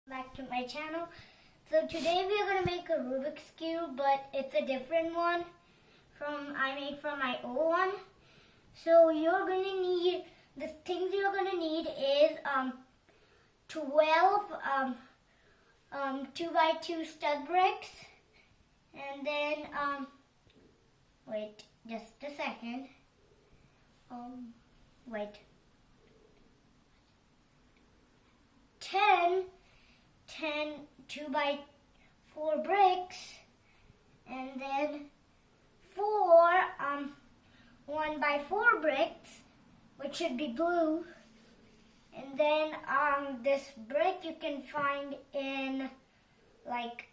Back to my channel. So today we are going to make a Rubik's Cube, but it's a different one I made from my old one. So you're going to need, the things you're going to need is 12 2x2 stud bricks, and then wait just a second. Wait. 10 2x4 bricks, and then 4 1x4 bricks, which should be blue, and then this brick you can find in like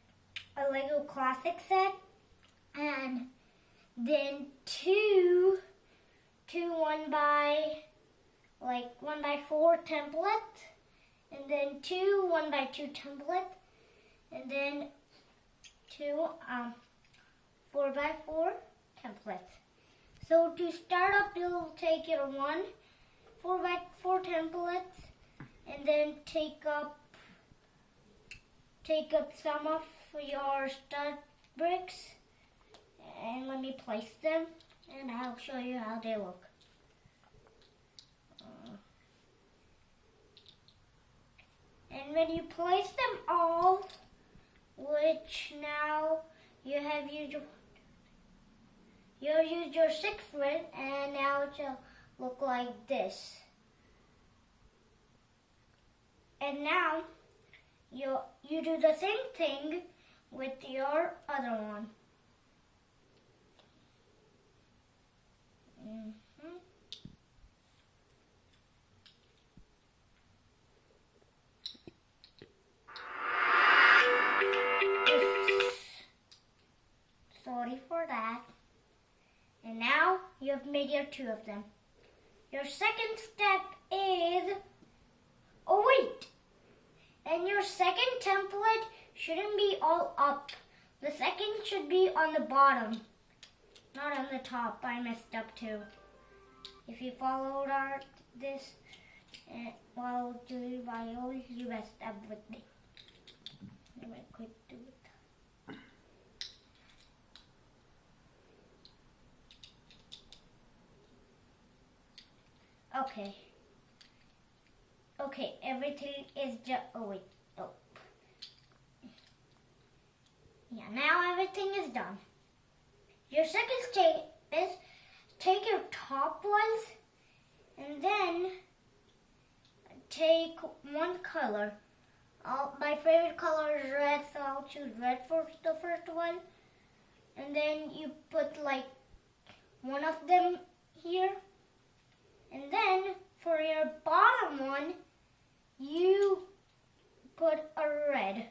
a Lego Classic set, and then two 1x4 templates, and then 2 1x2 templates, and then 2 4x4 templates. So to start up, you'll take your 1 4x4 templates, and then take up some of your stud bricks, and let me place them, and I'll show you how they look. And when you place them all, which now you have used your 6th one, and now it shall look like this. And now you do the same thing with your other one. Sorry for that. And now you have made your 2 of them. Your second step is, oh wait, and your second template shouldn't be all up. The second should be on the bottom, not on the top. I messed up too. If you followed this while doing bio, you messed up with me. I'm gonna quick do it. Okay, everything is just, yeah, now everything is done. Your second step is take your top ones, and then take one color. My favorite color is red, so I'll choose red for the first one. And then you put like one of them here. And then for your bottom one, you put a red.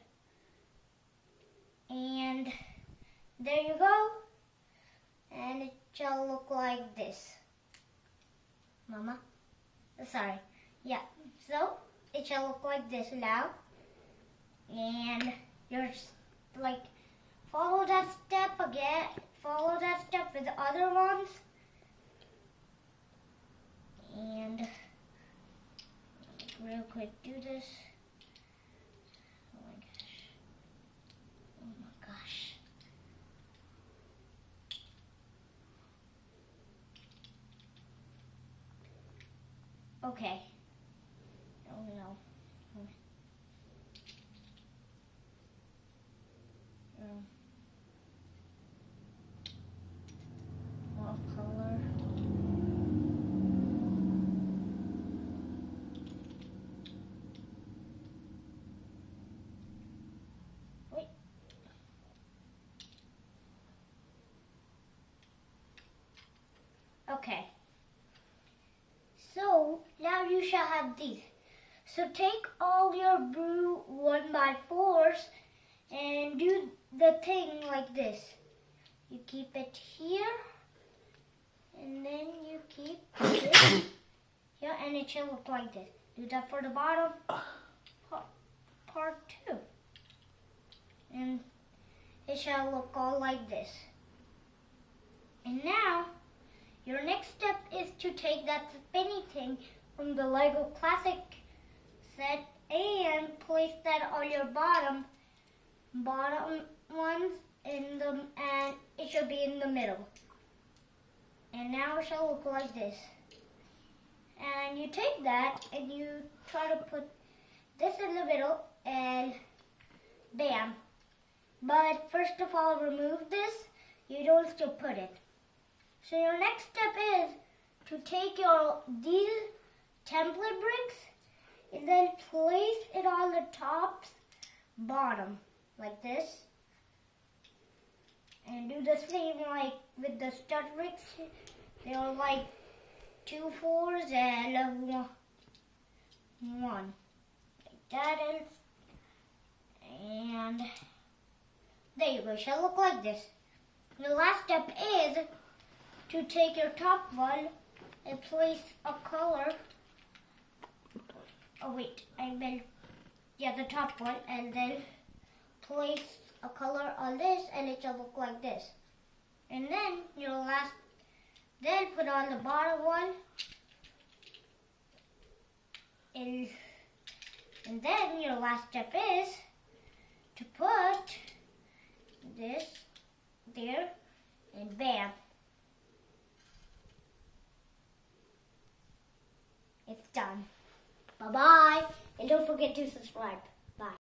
And there you go. And it shall look like this. Mama? Sorry. Yeah. So it shall look like this now. And you're like, follow that step again. Follow that step with the other ones. And real quick, do this. Oh my gosh. Oh my gosh. Okay. Oh no. What color? Okay, so now you shall have these. So take all your blue 1x4s and do the thing like this. You keep it here, and then you keep it here, and it shall look like this. Do that for the bottom part too. And it shall look all like this. And now, your next step is to take that spinny thing from the Lego Classic set and place that on your bottom ones and it should be in the middle. And now it shall look like this. And you take that and you try to put this in the middle and bam. But first of all, remove this. You don't still put it. So your next step is to take these template bricks and then place it on the top bottom like this. And do the same like with the stud bricks. They are like 2 4s and 1. Like that is. And there you go. It shall look like this. The last step is to take your top one and place a color. Oh wait, the top one, and then place a color on this, and it shall look like this. And then then put on the bottom one, and then your last step is to put this there, and bam. It's done. Bye-bye. And don't forget to subscribe.